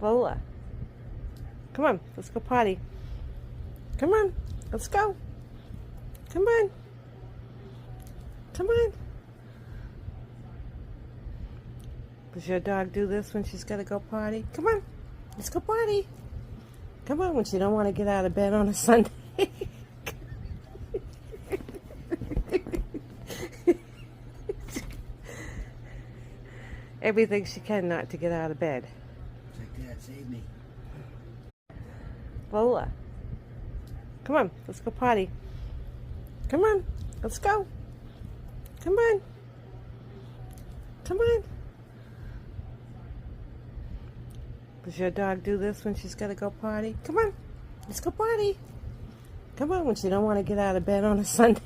Lola, come on, let's go potty. Come on, let's go. Come on. Come on. Does your dog do this when she's got to go potty? Come on, let's go potty. Come on, when she don't want to get out of bed on a Sunday. Everything she can not to get out of bed. Like that, save me. Lola, come on, let's go potty. Come on, let's go. Come on. Come on. Does your dog do this when she's got to go potty? Come on, let's go potty. Come on, when she don't want to get out of bed on a Sunday.